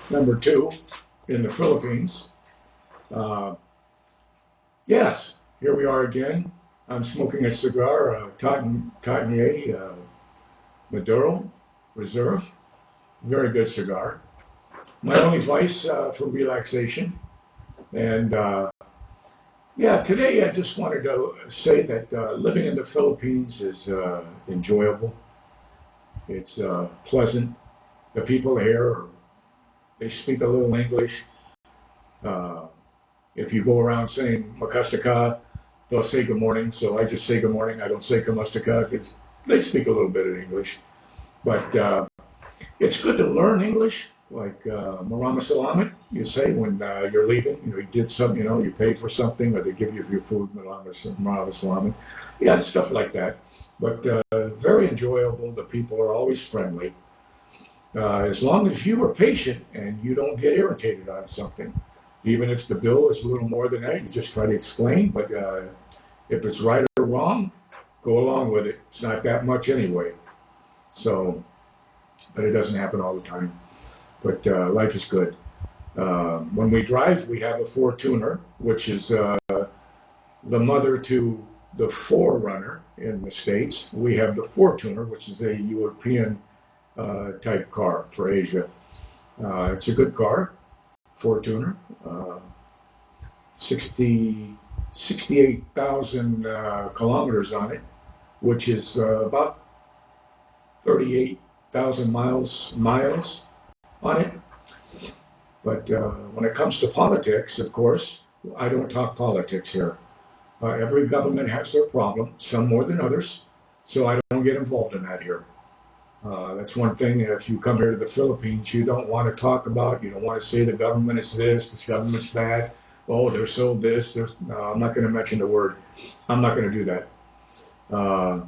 Number two, in the Philippines. Uh, yes, here we are again. I'm smoking a cigar, Totnier Maduro Reserve. Very good cigar. My only vice for relaxation. And yeah, today I just wanted to say that living in the Philippines is enjoyable. It's pleasant. The people here, they speak a little English. Uh, if you go around saying Makastaka, they'll say good morning. So I just say good morning. I don't say Kamastaka because they speak a little bit of English. But it's good to learn English, like Marama Salamat, you say when you're leaving. You know, you did something, you know, you pay for something, or they give you your food, Marama Salamat. Yeah, stuff like that. But very enjoyable. The people are always friendly. As long as you are patient and you don't get irritated on something. Even if the bill is a little more than that, you just try to explain. But if it's right or wrong, go along with it. It's not that much anyway. So, but it doesn't happen all the time. But life is good. When we drive, we have a Fortuner, which is the mother to the Forerunner in the States. We have the Fortuner, which is a European type car for Asia. It's a good car, Fortuner. 68,000 kilometers on it, which is about 38,000 miles on it. But when it comes to politics, of course, I don't talk politics here. Every government has their problem, some more than others, so I don't get involved in that here. That's one thing. If you come here to the Philippines, you don't want to talk about. You don't want to say the government is this government's that. Oh, they're so this. No, I'm not going to mention the word. I'm not going to do that. I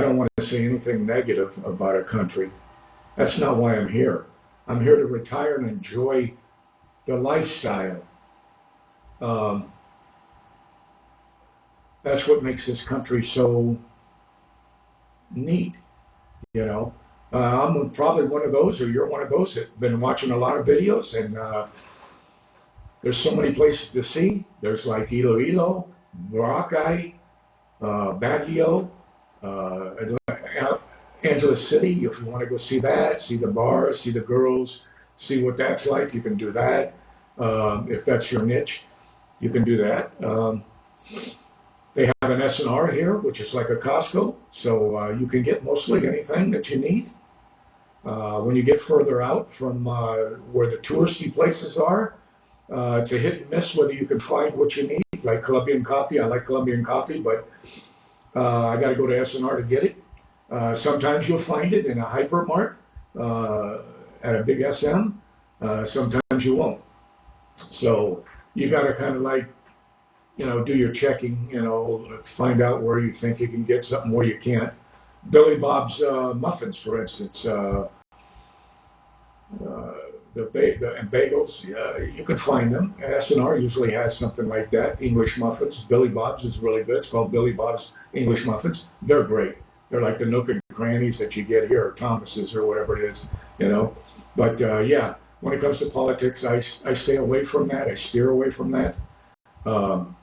don't want to say anything negative about a country. That's not why I'm here. I'm here to retire and enjoy the lifestyle. Um, that's what makes this country so neat. You know, I'm probably one of those, or you're one of those that have been watching a lot of videos, and there's so many places to see. There's like Iloilo, Boracay, Baguio, Angeles City. If you want to go see that, see the bars, see the girls, see what that's like, you can do that. If that's your niche, you can do that. They have an S&R here, which is like a Costco, so you can get mostly anything that you need. When you get further out from where the touristy places are, it's a hit and miss whether you can find what you need, like Colombian coffee. I like Colombian coffee, but I got to go to S&R to get it. Sometimes you'll find it in a hypermart at a big SM. Sometimes you won't. So you got to kind of like, you know, do your checking, you know, find out where you think you can get something, where you can't. Billy Bob's muffins, for instance, and bagels, you can find them. S&R usually has something like that. English muffins. Billy Bob's is really good. It's called Billy Bob's English Muffins. They're great. They're like the nook and crannies that you get here, or Thomas's, or whatever it is, you know. But yeah, when it comes to politics, I stay away from that. I steer away from that. Um,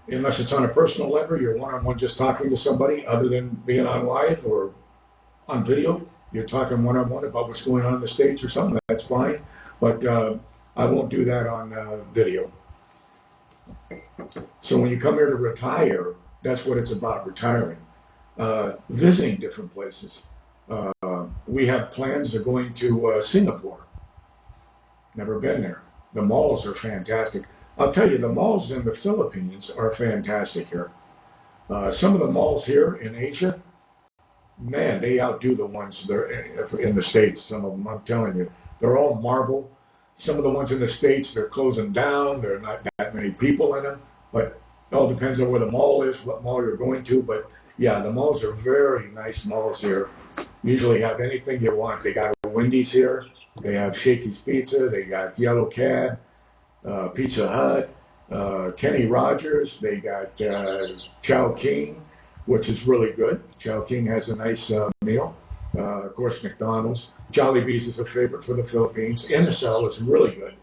unless it's on a personal level, you're one-on-one just talking to somebody, other than being on live or on video. You're talking one-on-one about what's going on in the States or something, that's fine. But I won't do that on video. So when you come here to retire, that's what it's about, retiring. Visiting different places. We have plans of going to Singapore. Never been there. The malls are fantastic. I'll tell you, the malls in the Philippines are fantastic here. Some of the malls here in Asia, man, they outdo the ones there in the States. Some of them, I'm telling you, they're all marble. Some of the ones in the States, they're closing down. There are not that many people in them, but it all depends on where the mall is, what mall you're going to. But yeah, the malls are very nice malls here. Usually have anything you want. They got a Wendy's here. They have Shakey's Pizza. They got Yellow Cab, Pizza Hut, Kenny Rogers. They got Chow King, which is really good. Chow King has a nice meal. Of course, McDonald's. Jollibee's is a favorite for the Philippines. In the Cell is really good.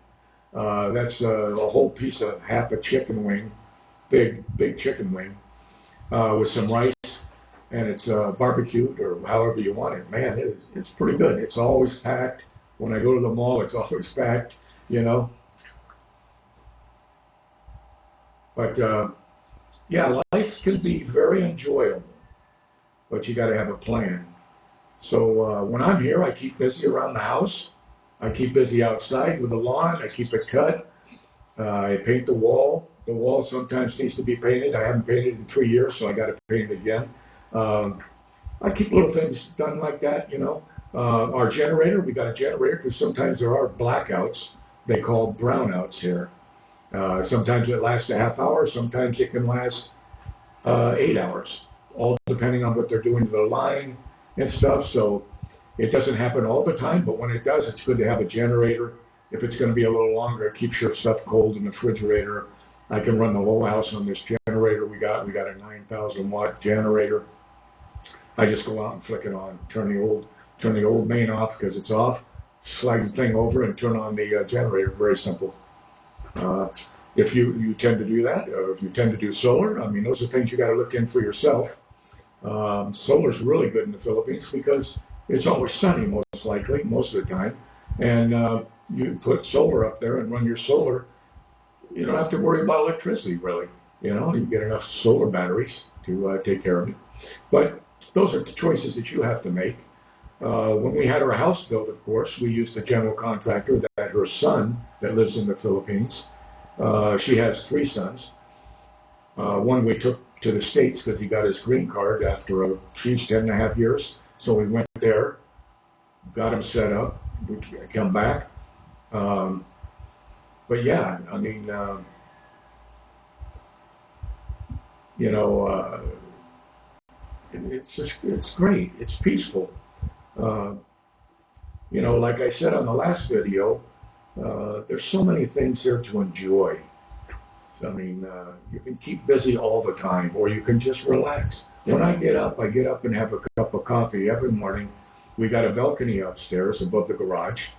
That's a whole piece of half a chicken wing, big chicken wing, with some rice, and it's barbecued or however you want it. Man, it's pretty good. It's always packed. When I go to the mall, it's always packed. You know, but yeah, life can be very enjoyable, but you got to have a plan. So when I'm here, I keep busy around the house. I keep busy outside with the lawn. I keep it cut. I paint the wall. The wall sometimes needs to be painted. I haven't painted in 3 years, so I got to paint it again. Um, I keep little things done like that, you know. Our generator, we got a generator because sometimes there are blackouts. They call brownouts here. Sometimes it lasts a half hour. Sometimes it can last 8 hours, all depending on what they're doing to the line and stuff. So it doesn't happen all the time, but when it does, it's good to have a generator. If it's going to be a little longer, it keeps your stuff cold in the refrigerator. I can run the whole house on this generator. We got a 9,000 watt generator. I just go out and flick it on, turn the old main off because it's off, slide the thing over and turn on the generator. Very simple. Uh, if you tend to do that, or if you tend to do solar, I mean, those are things you got to look in for yourself. Solar is really good in the Philippines because it's always sunny, most likely, most of the time. And you put solar up there and run your solar. You don't have to worry about electricity, really. You know, you get enough solar batteries to take care of it. But those are the choices that you have to make. When we had our house built, of course, we used a general contractor that her son that lives in the Philippines. She has 3 sons. One we took to the States because he got his green card after a huge 10.5 years. So we went there, got him set up. We come back. But yeah, I mean, you know, it's great. It's peaceful. Uh, you know, like I said on the last video, there's so many things here to enjoy. I mean, you can keep busy all the time, or you can just relax. When I get up and have a cup of coffee every morning. We got a balcony upstairs above the garage.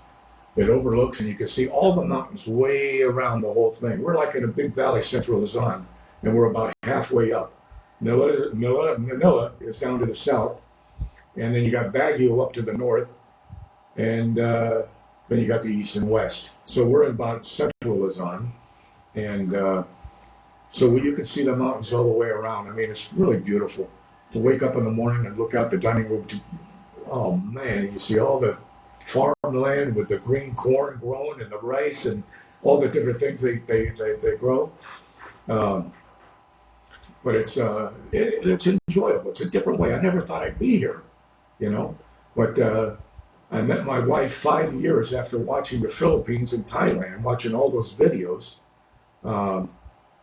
It overlooks, and you can see all the mountains way around the whole thing. We're like in a big valley, central Luzon, and we're about halfway up. Manila is down to the south, and then you got Baguio up to the north, and then you got the east and west. So we're in about central Luzon, and so you can see the mountains all the way around. I mean, it's really beautiful to wake up in the morning and look out the dining room. Oh man, you see all the farmland with the green corn growing and the rice and all the different things they grow. Um, but it's enjoyable. It's a different way. I never thought I'd be here, you know. But I met my wife 5 years after watching the Philippines and Thailand, watching all those videos. Um,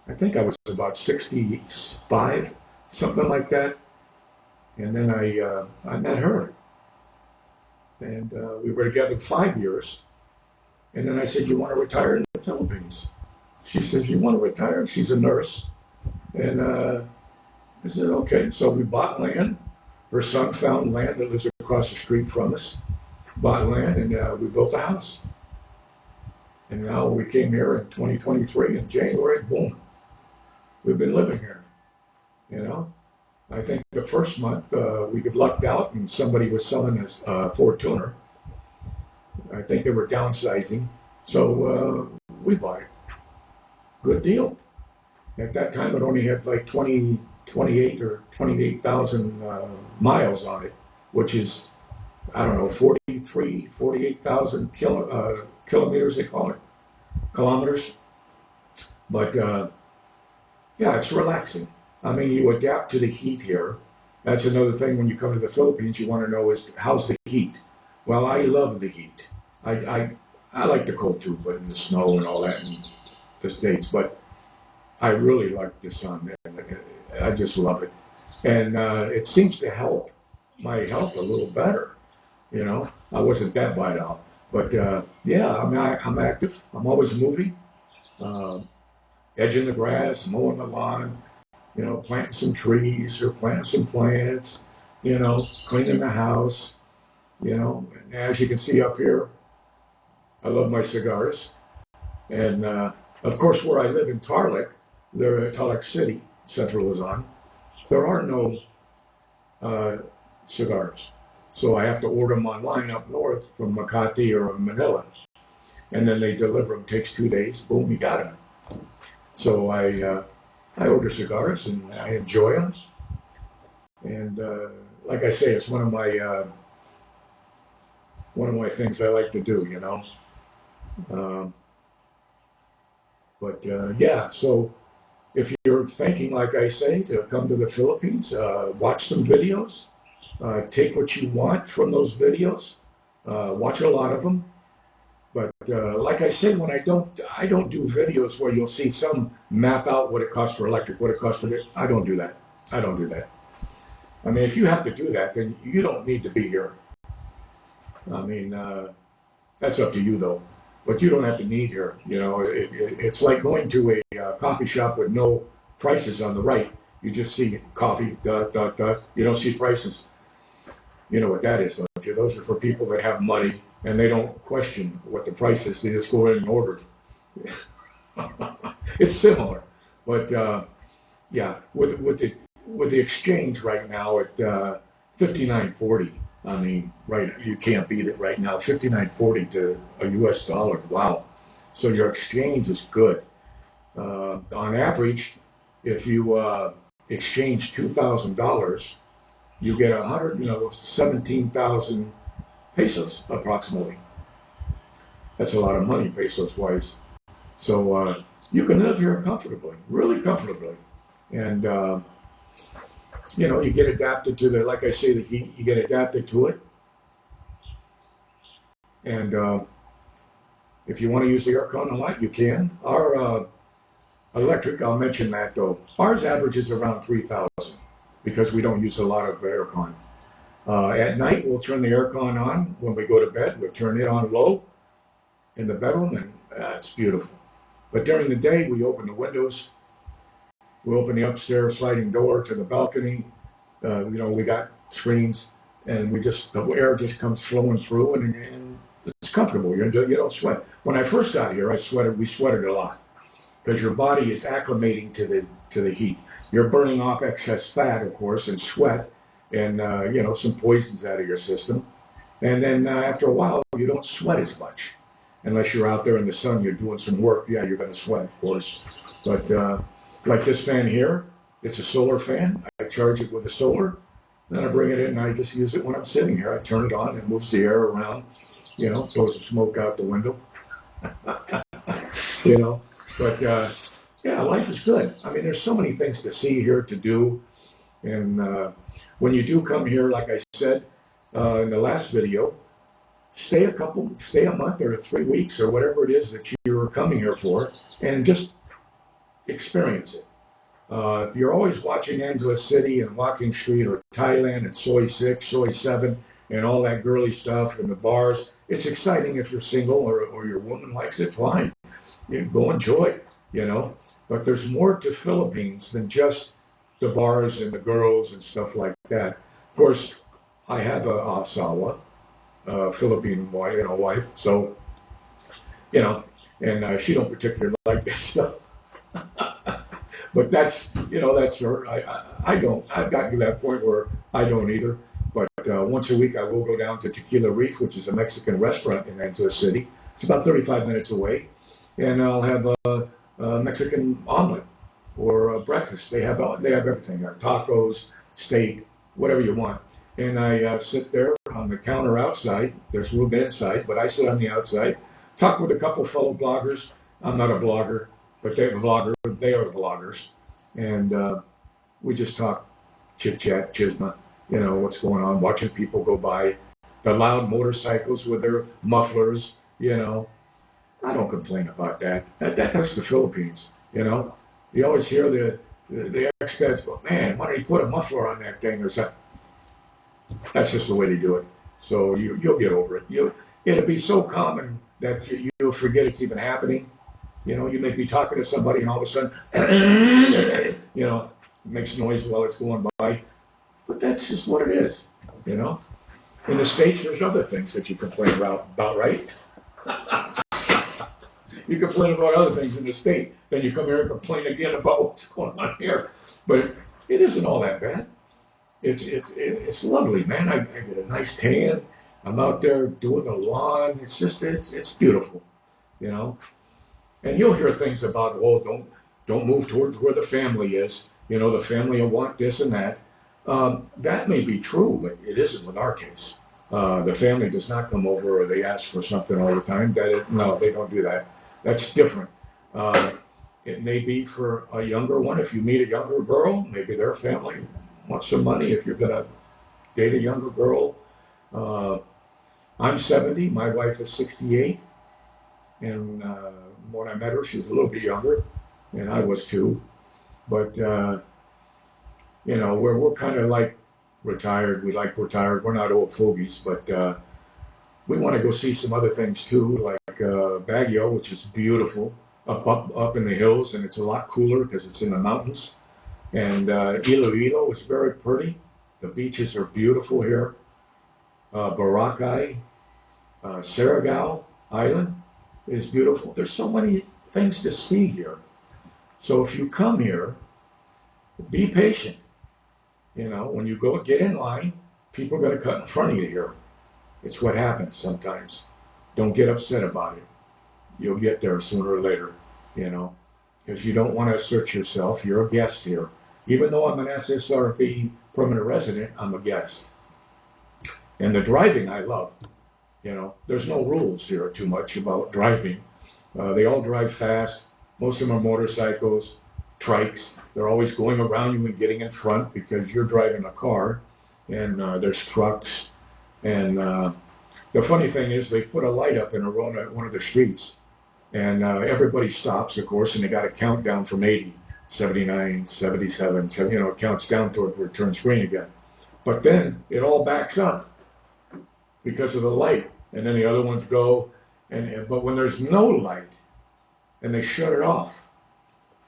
I think I was about 65, something like that. And then I met her, and we were together 5 years. And then I said, "You want to retire in the Philippines?" She says, "You want to retire?" She's a nurse, and I said, "Okay." So we bought land. Her son found land that lives across the street from us. Bought land, and we built a house. And now we came here in 2023 in January. Boom, we've been living here. You know. I think the first month we got lucked out and somebody was selling us Ford Tuner. I think they were downsizing, so we bought it. Good deal. At that time, it only had like 28 or 28,000 miles on it, which is, I don't know, 48,000 kilometers, they call it, kilometers. But yeah, it's relaxing. I mean, you adapt to the heat here. That's another thing when you come to the Philippines, you want to know is how's the heat? Well, I love the heat. I like the cold too, but in the snow and all that in the States. But I really like the sun. I just love it. And it seems to help my health a little better. You know, I wasn't that bad out. But yeah, I'm active. I'm always moving, edging the grass, mowing the lawn, you know, planting some trees or planting some plants, you know, cleaning the house. you know. And as you can see up here, I love my cigars. And of course, where I live in Tarlac City, Central Luzon, there are no uh, cigars. So I have to order them online up north from Makati or Manila. And then they deliver them. Takes 2 days. Boom, you got them. So I order cigars and I enjoy them. And like I say, it's one of my things I like to do, you know. Um, but yeah, so if you're thinking, like I say, to come to the Philippines, watch some videos, take what you want from those videos, watch a lot of them. But like I said, when I don't do videos where you'll see some map out what it costs for electric, what it costs for this. I don't do that. I don't do that. I mean, if you have to do that, then you don't need to be here. I mean, that's up to you though. But you don't have to need here. You know, it's like going to a coffee shop with no prices on the right. You just see coffee, dot, dot, dot. You don't see prices. You know what that is, don't you? Those are for people that have money and they don't question what the price is. They just go in and order it. It's similar, but yeah, with the exchange right now at 59.40. I mean, right, you can't beat it right now. 59.40 to a U.S. dollar. Wow. So your exchange is good. On average, if you exchange $2,000, you get 17,000 pesos approximately. That's a lot of money pesos wise. So you can live here comfortably, really comfortably, and you know, you get adapted to the, like I say, the heat. You get adapted to it, and if you want to use the aircon a lot, you can. Our electric, I'll mention that though. Ours averages around 3,000 because we don't use a lot of aircon. At night, we'll turn the aircon on when we go to bed. We'll turn it on low in the bedroom, and it's beautiful. But during the day, we open the windows. We open the upstairs sliding door to the balcony. You know, we got screens, and the air just comes flowing through, and it's comfortable. You don't sweat. When I first got here, we sweated a lot because your body is acclimating to the heat. You're burning off excess fat, of course, and sweat, and you know, some poisons out of your system. And then after a while, you don't sweat as much, unless you're out there in the sun, you're doing some work. Yeah, you're going to sweat, of course. But like this fan here, it's a solar fan. I charge it with a solar. Then I bring it in and I just use it when I'm sitting here. I turn it on and it moves the air around, you know, throws the smoke out the window. You know, but yeah, life is good. I mean, there's so many things to see here, to do. And when you do come here, like I said in the last video, stay a month or 3 weeks or whatever it is that you're coming here for, and just experience it. If you're always watching Angela City and Walking Street or Thailand and Soy 6, Soy 7, and all that girly stuff and the bars, it's exciting if you're single or your woman likes it, fine. You go enjoy it, you know. But there's more to Philippines than just the bars and the girls and stuff like that. Of course, I have a asawa, Philippine wife, so, you know, and she don't particularly like this stuff. But that's, you know, that's her. I don't. I've gotten to that point where I don't either. But once a week, I will go down to Tequila Reef, which is a Mexican restaurant in Angela City. It's about 35 minutes away, and I'll have a Mexican omelet or breakfast. They have everything there: tacos, steak, whatever you want. And I sit there on the counter outside. There's room inside, but I sit on the outside, talk with a couple fellow bloggers. I'm not a blogger, but they are vloggers, and we just talk, chit chat, chisma, you know, what's going on, watching people go by, the loud motorcycles with their mufflers, you know. I don't complain about that. That's the Philippines, you know. You always hear the expats go, man, why don't you put a muffler on that thing or something? That's just the way they do it. So you'll get over it. It'll be so common that you'll forget it's even happening. You know, you may be talking to somebody and all of a sudden, you know, it makes noise while it's going by. But that's just what it is, you know. In the States, there's other things that you complain about, right? You complain about other things in the state, then you come here and complain again about what's going on here. But it isn't all that bad. It's lovely, man. I get a nice tan. I'm out there doing the lawn. It's beautiful, you know. And you'll hear things about, oh, don't move towards where the family is. You know, the family will want this and that. That may be true, but it isn't with our case. The family does not come over or they ask for something all the time. No, they don't do that. That's different. It may be for a younger one. If you meet a younger girl, maybe their family wants some money. If you're going to date a younger girl, I'm 70. My wife is 68. And when I met her, she was a little bit younger, and I was too. But you know, we're kind of like retired. We like retired. We're not old fogies, but we want to go see some other things too, like Baguio, which is beautiful, up in the hills, and it's a lot cooler because it's in the mountains. And Iloilo is very pretty. The beaches are beautiful here. Boracay, Surigao Island is beautiful. There's so many things to see here. So if you come here, be patient. You know, when you go get in line, people are going to cut in front of you here. It's what happens sometimes. Don't get upset about it. You'll get there sooner or later, you know, because you don't want to assert yourself. You're a guest here. Even though I'm an SSRP permanent resident, I'm a guest. And the driving I love. You know, there's no rules here too much about driving. They all drive fast. Most of them are motorcycles, trikes. They're always going around you and getting in front because you're driving a car. And there's trucks. And the funny thing is they put a light up in one of the streets. And everybody stops, of course, and they got a countdown from 80, 79, 77. So, you know, it counts down toward where it turns green again. But then it all backs up because of the light, and then the other ones go, but when there's no light and they shut it off,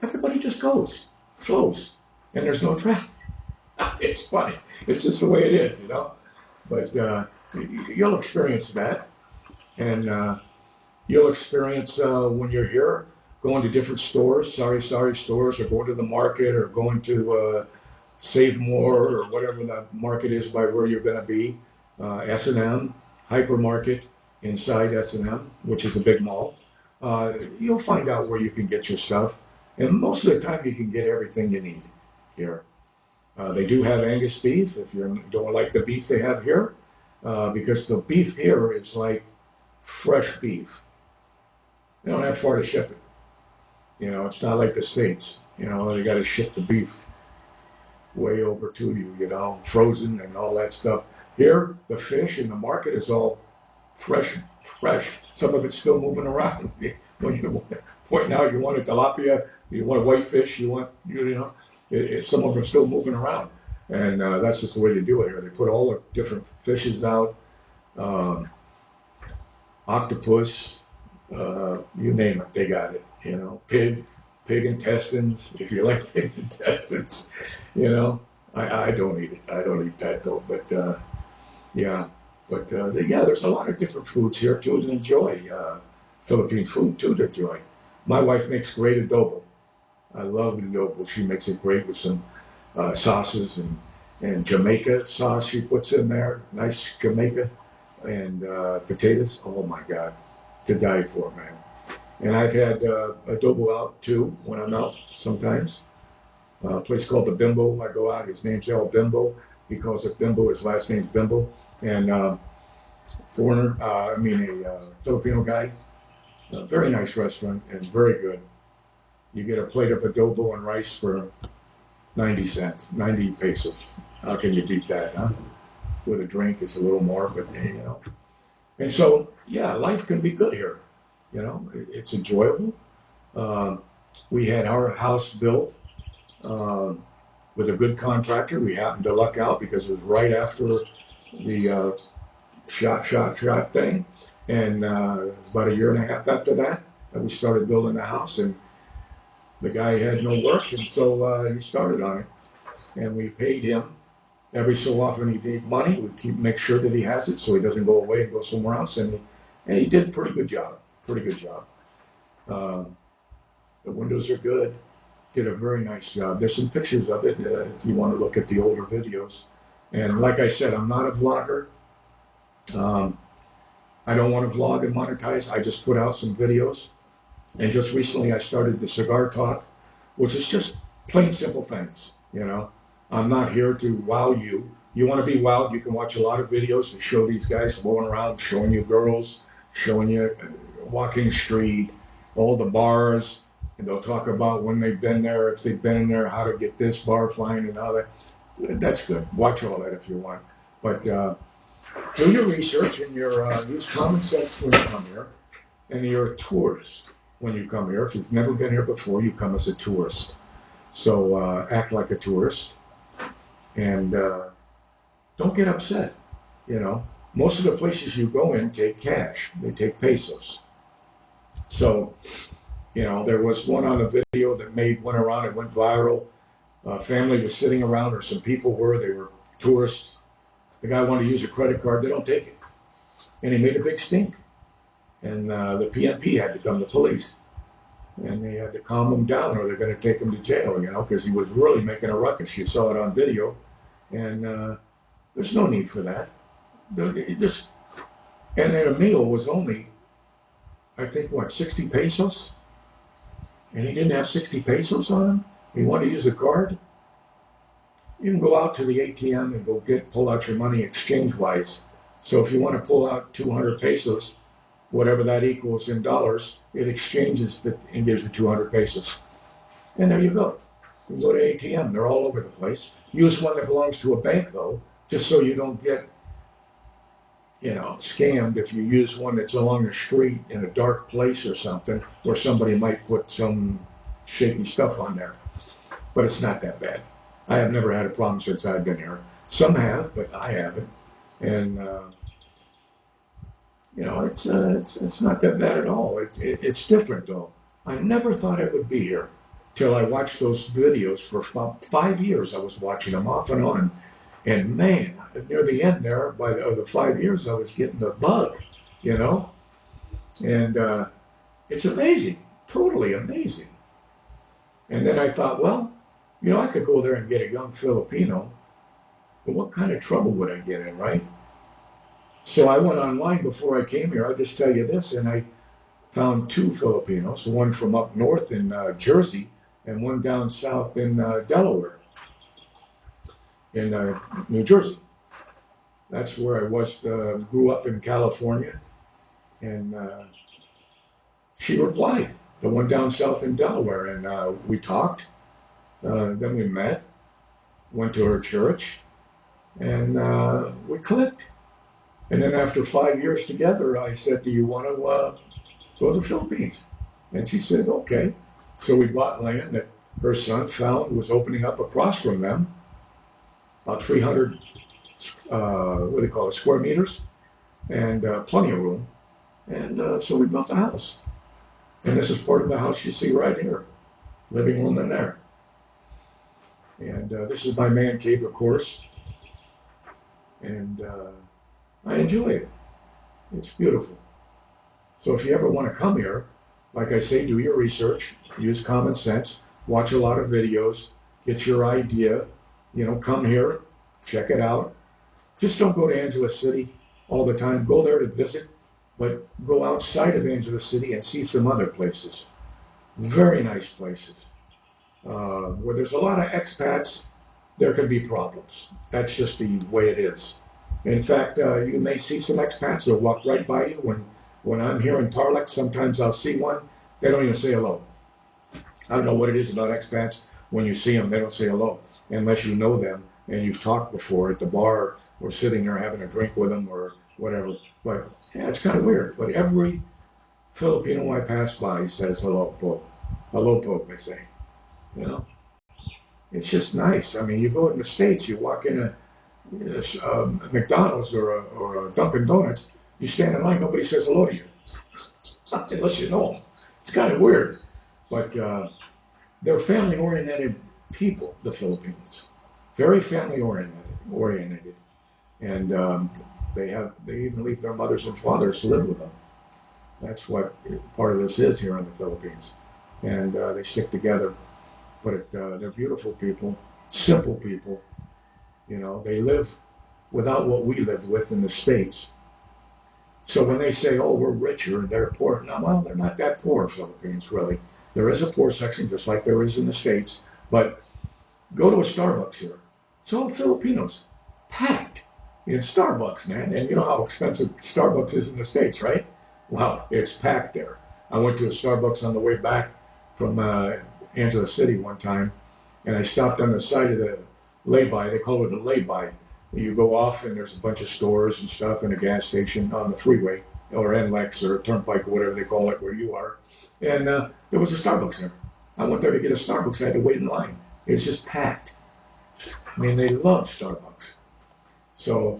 everybody just goes, flows, and there's no traffic. It's funny. It's just the way it is, you know. But you'll experience that, and you'll experience when you're here, going to different stores, sari stores, or going to the market, or going to Save More, or whatever the market is by where you're going to be. S&M, hypermarket inside S&M, which is a big mall. You'll find out where you can get your stuff. And most of the time you can get everything you need here. They do have Angus beef if you don't like the beef they have here, because the beef here is like fresh beef. They don't have far to ship it. You know, it's not like the States. You know, they got to ship the beef way over to you, you know, frozen and all that stuff. Here, the fish in the market is all fresh. Some of it's still moving around. When you point out you want a tilapia, you want a whitefish, you know, some of them are still moving around. And that's just the way they do it here. They put all the different fishes out, octopus, you name it, they got it. You know, pig intestines, if you like pig intestines, you know. I don't eat it. I don't eat that though, but yeah. But yeah, there's a lot of different foods here too to enjoy. Philippine food too to enjoy. My wife makes great adobo. I love adobo. She makes it great with some sauces and Jamaica sauce she puts in there. Nice Jamaica and potatoes. Oh my God, to die for, man. And I've had adobo out too when I'm out sometimes. A place called the Bimbo. I go out. His name's El Bimbo. He calls it Bimbo. His last name's Bimbo. And foreigner, a Filipino guy. A very nice restaurant and very good. You get a plate of adobo and rice for 90 cents, 90 pesos. How can you beat that, huh? With a drink, it's a little more, but you know. And so, yeah, life can be good here. You know, it's enjoyable. We had our house built with a good contractor. We happened to luck out because it was right after the shot thing. And it was about a year and a half after that we started building the house. And the guy had no work, and so he started on it. And we paid him Every so often he needs money. We make sure that he has it so he doesn't go away and go somewhere else. And he did a pretty good job. Pretty good job. The windows are good. Did a very nice job. There's some pictures of it if you want to look at the older videos. And like I said, I'm not a vlogger. I don't want to vlog and monetize. I just put out some videos. And just recently I started the Cigar Talk, which is just plain simple things, you know. I'm not here to wow you. You want to be wowed, you can watch a lot of videos that show these guys going around, showing you girls, showing you walking street, all the bars, and they'll talk about when they've been there, if they've been in there, how to get this bar flying and all that. That's good. Watch all that if you want. But do your research and use common sense when you come here. And you're a tourist when you come here. If you've never been here before, you come as a tourist. So act like a tourist. And don't get upset, you know. Most of the places you go in take cash. They take pesos. So, you know, there was one on a video that went around, it went viral. A family was sitting around, or some people they were tourists. The guy wanted to use a credit card, they don't take it. And he made a big stink. And the PNP had to come, the police. And they had to calm him down or they're going to take him to jail, you know, because he was really making a ruckus. You saw it on video. And there's no need for that. And then a meal was only, I think, 60 pesos? And he didn't have 60 pesos on him? He wanted to use a card? You can go out to the ATM and pull out your money exchange-wise. So if you want to pull out 200 pesos, whatever that equals in dollars, it exchanges and gives you 200 pesos. And there you go. You go to ATM. They're all over the place. Use one that belongs to a bank, though, just so you don't get, you know, scammed if you use one that's along the street in a dark place or something, where somebody might put some shaky stuff on there. But it's not that bad. I have never had a problem since I've been here. Some have, but I haven't. And you know, it's not that bad at all. It's different, though. I never thought I would be here till I watched those videos for about 5 years. I was watching them off and on. And man, near the end there, by the 5 years, I was getting the bug, you know? And it's amazing, totally amazing. And then I thought, well, you know, I could go there and get a young Filipino, but what kind of trouble would I get in, right? So I went online before I came here. I'll just tell you this, and I found 2 Filipinos, one from up north in Jersey and one down south in Delaware, in New Jersey. That's where I grew up in California. And she replied, the one down south in Delaware. And we talked, then we met, went to her church, and we clicked. And then after 5 years together, I said, do you want to go to the Philippines? And she said, okay. So we bought land that her son found was opening up across from them, about 300, square meters, and plenty of room. And so we built a house. And this is part of the house you see right here, living room in there. And this is my man cave, of course. And I enjoy it. It's beautiful. So if you ever want to come here, like I say, do your research, use common sense, watch a lot of videos, get your idea, you know, come here, check it out. Just don't go to Angeles City all the time. Go there to visit, but go outside of Angeles City and see some other places. Very nice places. Where there's a lot of expats, there can be problems. That's just the way it is. In fact, you may see some expats that walk right by you. When I'm here in Tarlac, sometimes I'll see one. They don't even say hello. I don't know what it is about expats. When you see them, they don't say hello, unless you know them and you've talked before at the bar or sitting there having a drink with them or whatever. But yeah, it's kind of weird. But every Filipino I pass by says hello, po. Hello, po, they say. You know, it's just nice. I mean, you go in the States, you walk in a McDonald's or a Dunkin' Donuts, you stand in line, nobody says hello to you, unless you know them. It's kind of weird, but they're family-oriented people, the Philippines. very family oriented, and they even leave their mothers and fathers to live with them. That's what part of this is here in the Philippines, and they stick together. But they're beautiful people, simple people. You know, they live without what we lived with in the States. So when they say, "Oh, we're richer," they're poor. No, well, they're not that poor, Philippines, really. There is a poor section, just like there is in the States. But go to a Starbucks here. It's all Filipinos, packed in Starbucks, man. And you know how expensive Starbucks is in the States, right? Well, it's packed there. I went to a Starbucks on the way back from Angela City one time, and I stopped on the side of the lay-by. They call it a lay-by. You go off, and there's a bunch of stores and stuff and a gas station on the freeway, or NLEX, or Turnpike, or whatever they call it, where you are. And there was a Starbucks there. I went there to get a Starbucks. I had to wait in line. It's just packed. I mean, they love Starbucks. So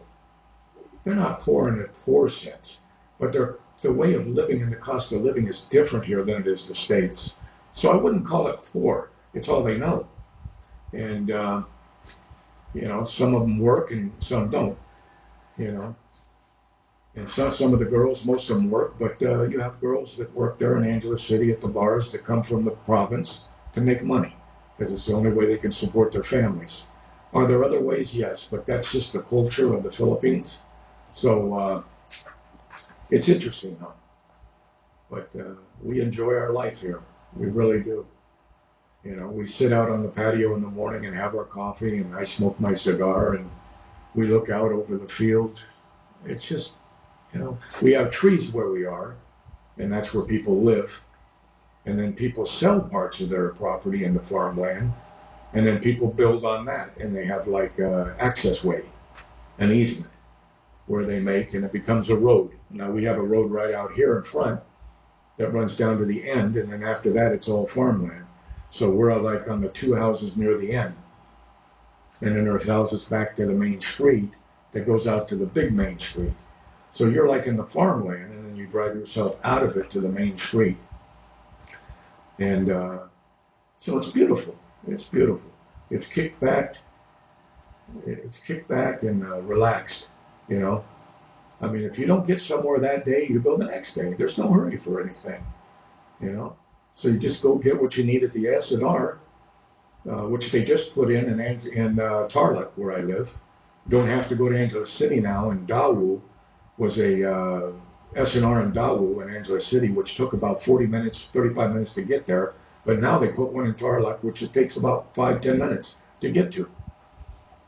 they're not poor in a poor sense, but the way of living and the cost of living is different here than it is the States. So I wouldn't call it poor. It's all they know. And, you know, some of them work and some don't, you know. And some of the girls, most of them work, but you have girls that work there in Angela City at the bars that come from the province to make money because it's the only way they can support their families. Are there other ways? Yes, but that's just the culture of the Philippines. So it's interesting, though. But we enjoy our life here. We really do. You know, we sit out on the patio in the morning and have our coffee, and I smoke my cigar, and we look out over the field. It's just, you know, we have trees where we are, and that's where people live. And then people sell parts of their property in the farmland, and then people build on that, and they have like access way, an easement, where they make, and it becomes a road. Now we have a road right out here in front that runs down to the end, and then after that it's all farmland. So we're like on the two houses near the end. And then there's houses back to the main street that goes out to the big main street. So you're like in the farmland, and then you drive yourself out of it to the main street. And so it's beautiful. It's beautiful. It's kicked back. It's kicked back and relaxed, you know. I mean, if you don't get somewhere that day, you go the next day. There's no hurry for anything, you know. So you just go get what you need at the S&R, which they just put in Tarlac, where I live. You don't have to go to Angela City now. And Dawu was a S&R in Dawu in Angela City, which took about 40 minutes, 35 minutes to get there. But now they put one in Tarlac, which it takes about 5-10 minutes to get to.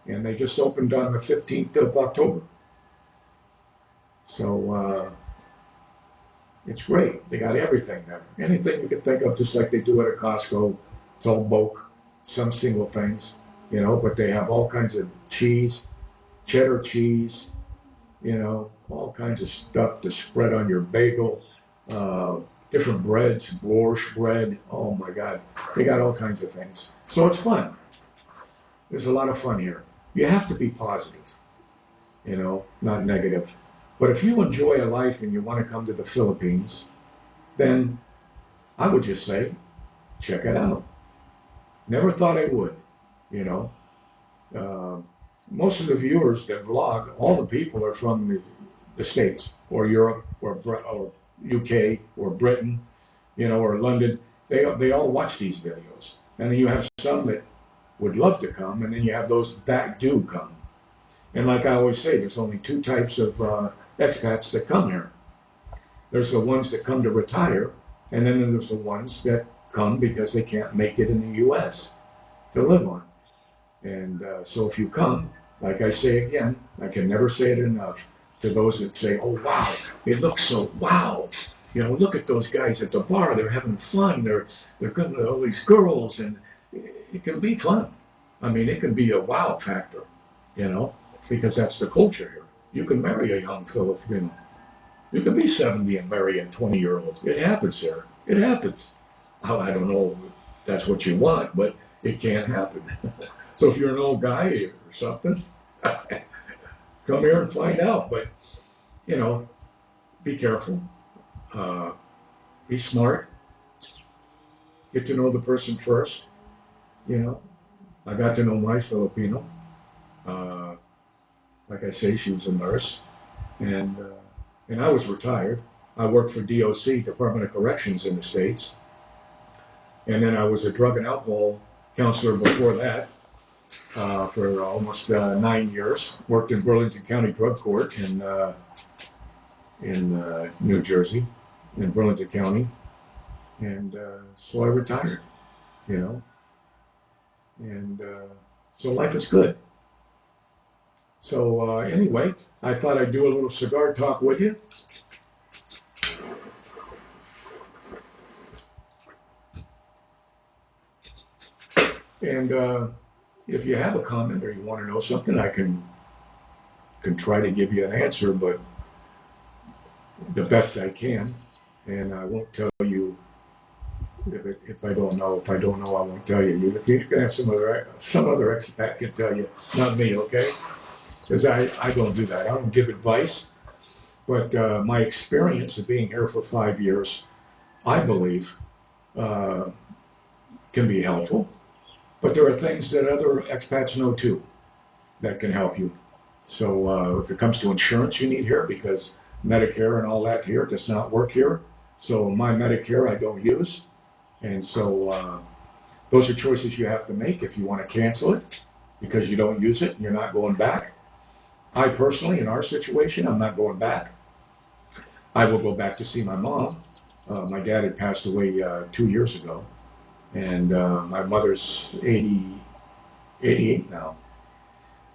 And they just opened on the 15th of October. So it's great. They got everything there. Anything you can think of, just like they do at a Costco. It's all bulk, some single things, you know, but they have all kinds of cheese, cheddar cheese, you know, all kinds of stuff to spread on your bagel, different breads, borscht bread. Oh my God. They got all kinds of things. So it's fun. There's a lot of fun here. You have to be positive, you know, not negative. But if you enjoy a life and you want to come to the Philippines, then I would just say, check it out. Never thought I would, you know. Most of the viewers that vlog, all the people are from the States or Europe or UK or Britain, you know, or London. They all watch these videos. And then you have some that would love to come, and then you have those that do come. And like I always say, there's only two types of expats that come here. There's the ones that come to retire, and then there's the ones that come because they can't make it in the U.S. to live on. And so if you come, like I say again, I can never say it enough to those that say, "Oh wow, it looks so wow." You know, look at those guys at the bar. They're having fun. They're coming to all these girls, and it can be fun. I mean, it can be a wow factor, you know, because that's the culture here. You can marry a young Filipino. You can be 70 and marry a 20-year-old. It happens here. It happens. Oh, I don't know if that's what you want, but it can happen. So if you're an old guy or something, come here and find out. But, you know, be careful. Be smart. Get to know the person first. You know, I got to know my Filipino. Uh, like I say, she was a nurse, and I was retired. I worked for DOC, Department of Corrections in the States, and then I was a drug and alcohol counselor before that for almost 9 years. Worked in Burlington County Drug Court in New Jersey, in Burlington County, and so I retired, you know, and so life is good. So anyway, I thought I'd do a little cigar talk with you. And if you have a comment or you want to know something, I can try to give you an answer, but the best I can. And I won't tell you if I don't know. If I don't know, I won't tell you. You can have some other expat can tell you, not me, okay? Because I don't do that. I don't give advice. But my experience of being here for 5 years, I believe, uh, can be helpful. But there are things that other expats know too that can help you. So if it comes to insurance you need here, because Medicare and all that here does not work here. So my Medicare I don't use. And so those are choices you have to make if you want to cancel it because you don't use it and you're not going back. I personally, in our situation, I'm not going back. I will go back to see my mom. My dad had passed away 2 years ago. And my mother's 88 now,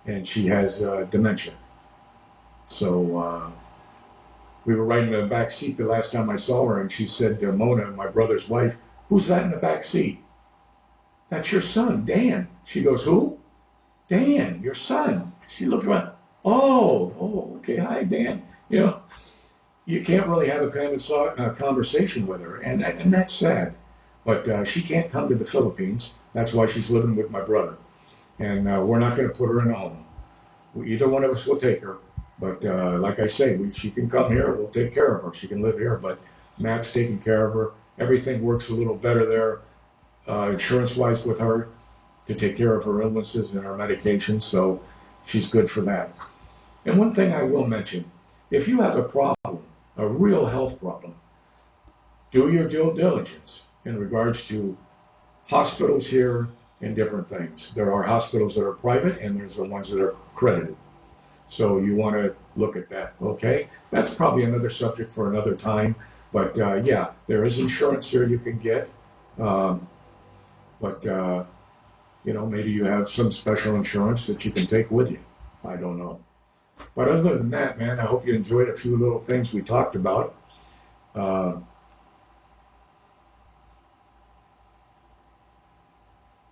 and she has dementia. So we were riding in the back seat the last time I saw her, and she said to Mona, my brother's wife, "Who's that in the back seat?" "That's your son, Dan." She goes, "Who?" "Dan, your son." She looked around. Oh, okay, hi, Dan. You know, you can't really have a kind of conversation with her, and that's sad. But she can't come to the Philippines. That's why she's living with my brother. And we're not going to put her in a home. Either one of us will take her. But like I say, she can come here. We'll take care of her. She can live here. But Matt's taking care of her. Everything works a little better there, insurance-wise with her, to take care of her illnesses and her medications. So she's good for that. And one thing I will mention, if you have a problem, a real health problem, do your due diligence in regards to hospitals here and different things. There are hospitals that are private and there's the ones that are accredited. So you want to look at that, okay? That's probably another subject for another time. But yeah, there is insurance here you can get. But you know, maybe you have some special insurance that you can take with you. I don't know. But other than that, man, I hope you enjoyed a few little things we talked about.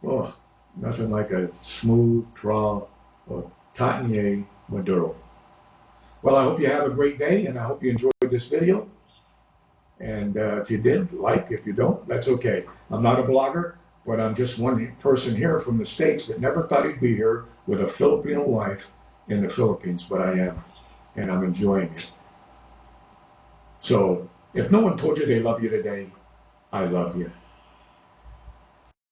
Oh, nothing like a smooth draw of Tatnier Maduro. Well, I hope you have a great day, and I hope you enjoyed this video. And if you did, like. If you don't, that's okay. I'm not a blogger, but I'm just one person here from the States that never thought he'd be here with a Filipino wife in the Philippines, but I am, and I'm enjoying it. So if no one told you they love you today, I love you.